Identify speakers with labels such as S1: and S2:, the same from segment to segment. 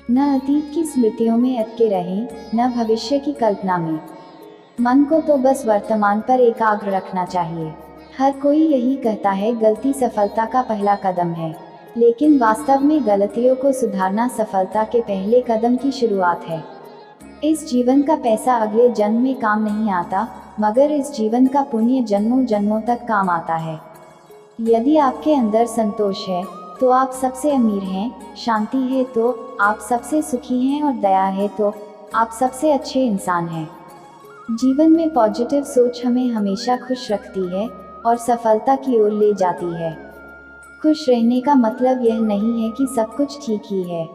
S1: न अतीत की स्मृतियों में अटके रहें, न भविष्य की कल्पना में। मन को तो बस वर्तमान पर एकाग्र रखना चाहिए। हर कोई यही कहता है, गलती सफलता का पहला कदम है, लेकिन वास्तव में गलतियों को सुधारना सफलता के पहले कदम की शुरुआत है। इस जीवन का पैसा अगले जन्म में काम नहीं आता, मगर इस जीवन का पुण्य जन्मों जन्मों तक काम आता है। यदि आपके अंदर संतोष है तो आप सबसे अमीर हैं, शांति है तो आप सबसे सुखी हैं और दया है तो आप सबसे अच्छे इंसान हैं। जीवन में पॉजिटिव सोच हमें हमेशा खुश रखती है और सफलता की ओर ले जाती है। खुश रहने का मतलब यह नहीं है कि सब कुछ ठीक ही है,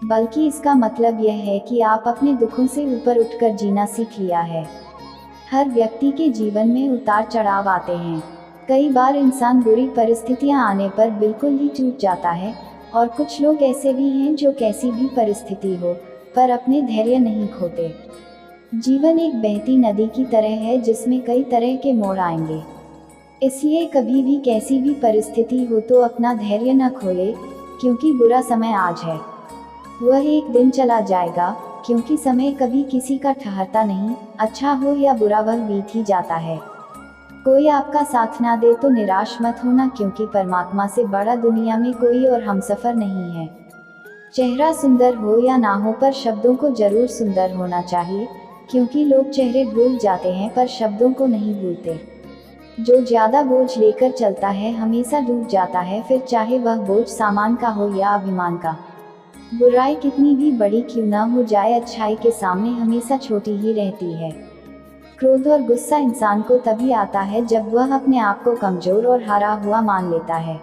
S1: बल्कि इसका मतलब यह है कि आप अपने दुखों से ऊपर उठकर जीना सीख लिया है। हर व्यक्ति के जीवन में उतार चढ़ाव आते हैं। कई बार इंसान बुरी परिस्थितियां आने पर बिल्कुल ही टूट जाता है, और कुछ लोग ऐसे भी हैं जो कैसी भी परिस्थिति हो पर अपने धैर्य नहीं खोते। जीवन एक बहती नदी की तरह है जिसमें कई तरह के मोड़ आएंगे, इसलिए कभी भी कैसी भी परिस्थिति हो तो अपना धैर्य न खोए, क्योंकि बुरा समय आज है, वह एक दिन चला जाएगा, क्योंकि समय कभी किसी का ठहरता नहीं। अच्छा हो या बुरा वह बीत ही जाता है। कोई आपका साथ ना दे तो निराश मत होना, क्योंकि परमात्मा से बड़ा दुनिया में कोई और हमसफर नहीं है। चेहरा सुंदर हो या ना हो पर शब्दों को जरूर सुंदर होना चाहिए, क्योंकि लोग चेहरे भूल जाते हैं पर शब्दों को नहीं भूलते। जो ज्यादा बोझ लेकर चलता है हमेशा डूब जाता है, फिर चाहे वह बोझ सामान का हो या अभिमान का। बुराई कितनी भी बड़ी क्यों ना हो जाए, अच्छाई के सामने हमेशा छोटी ही रहती है। क्रोध और गुस्सा इंसान को तभी आता है जब वह अपने आप को कमजोर और हारा हुआ मान लेता है।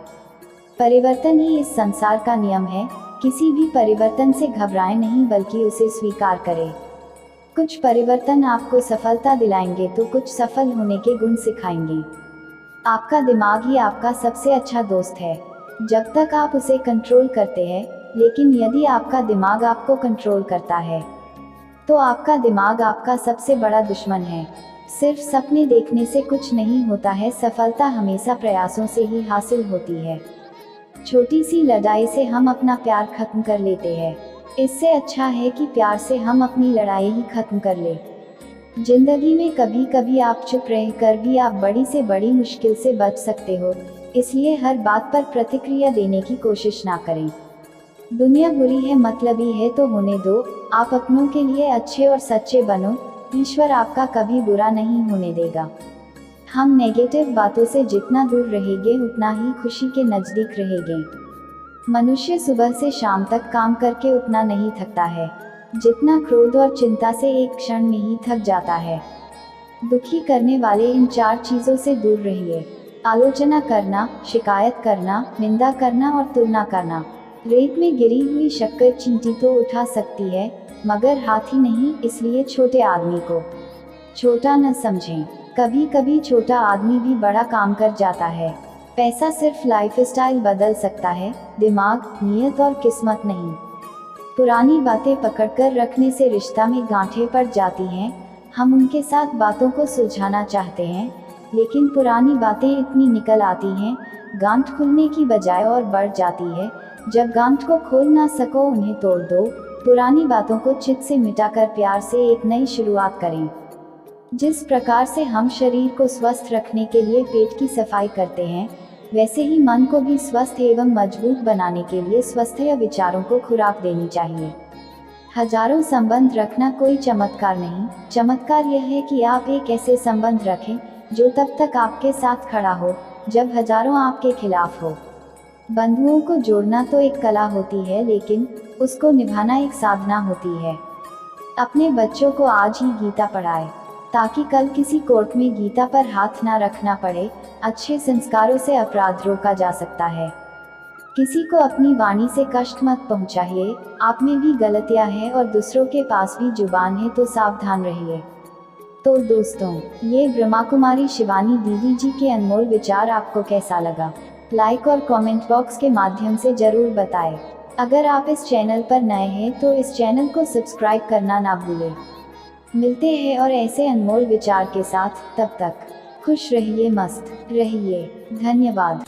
S1: परिवर्तन ही इस संसार का नियम है, किसी भी परिवर्तन से घबराएं नहीं बल्कि उसे स्वीकार करें। कुछ परिवर्तन आपको सफलता दिलाएंगे तो कुछ सफल होने के गुण सिखाएंगे। आपका दिमाग ही आपका सबसे अच्छा दोस्त है, जब तक आप उसे कंट्रोल करते हैं, लेकिन यदि आपका दिमाग आपको कंट्रोल करता है तो आपका दिमाग आपका सबसे बड़ा दुश्मन है। सिर्फ सपने देखने से कुछ नहीं होता है, सफलता हमेशा प्रयासों से ही हासिल होती है। छोटी सी लड़ाई से हम अपना प्यार खत्म कर लेते हैं, इससे अच्छा है कि प्यार से हम अपनी लड़ाई ही खत्म कर ले। जिंदगी में कभी कभी आप चुप रहकर भी आप बड़ी से बड़ी मुश्किल से बच सकते हो, इसलिए हर बात पर प्रतिक्रिया देने की कोशिश ना करें। दुनिया बुरी है, मतलबी है तो होने दो, आप अपनों के लिए अच्छे और सच्चे बनो, ईश्वर आपका कभी बुरा नहीं होने देगा। हम नेगेटिव बातों से जितना दूर रहेंगे उतना ही खुशी के नज़दीक रहेंगे। मनुष्य सुबह से शाम तक काम करके उतना नहीं थकता है जितना क्रोध और चिंता से एक क्षण में ही थक जाता है। दुखी करने वाले इन 4 चीज़ों से दूर रहिए: आलोचना करना, शिकायत करना, निंदा करना और तुलना करना। रेत में गिरी हुई शक्कर चींटी तो उठा सकती है, मगर हाथी नहीं, इसलिए छोटे आदमी को छोटा न समझें। कभी कभी छोटा आदमी भी बड़ा काम कर जाता है। पैसा सिर्फ लाइफस्टाइल बदल सकता है, दिमाग, नियत और किस्मत नहीं। पुरानी बातें पकड़कर रखने से रिश्ता में गांठें पड़ जाती हैं। हम उनके साथ बातों को सुलझाना चाहते हैं, लेकिन पुरानी बातें इतनी निकल आती हैं, गांठ खुलने की बजाय और बढ़ जाती है। जब गांठ को खोल ना सको उन्हें तोड़ दो। पुरानी बातों को चित्त से मिटाकर प्यार से एक नई शुरुआत करें। जिस प्रकार से हम शरीर को स्वस्थ रखने के लिए पेट की सफाई करते हैं, वैसे ही मन को भी स्वस्थ एवं मजबूत बनाने के लिए स्वस्थ विचारों को खुराक देनी चाहिए। हजारों संबंध रखना कोई चमत्कार नहीं, चमत्कार यह है कि आप एक ऐसे संबंध रखें जो तब तक आपके साथ खड़ा हो जब हजारों आपके खिलाफ हो। बंधुओं को जोड़ना तो एक कला होती है, लेकिन उसको निभाना एक साधना होती है। अपने बच्चों को आज ही गीता पढ़ाएं, ताकि कल किसी कोर्ट में गीता पर हाथ ना रखना पड़े। अच्छे संस्कारों से अपराध रोका जा सकता है। किसी को अपनी वाणी से कष्ट मत पहुंचाइए, आप में भी गलतियां हैं और दूसरों के पास भी जुबान है, तो सावधान रहिए। तो दोस्तों, ये ब्रह्मा कुमारी शिवानी दीदी जी के अनमोल विचार आपको कैसा लगा, लाइक और कमेंट बॉक्स के माध्यम से जरूर बताएं। अगर आप इस चैनल पर नए हैं तो इस चैनल को सब्सक्राइब करना ना भूलें। मिलते हैं और ऐसे अनमोल विचार के साथ, तब तक खुश रहिए, मस्त रहिए। धन्यवाद।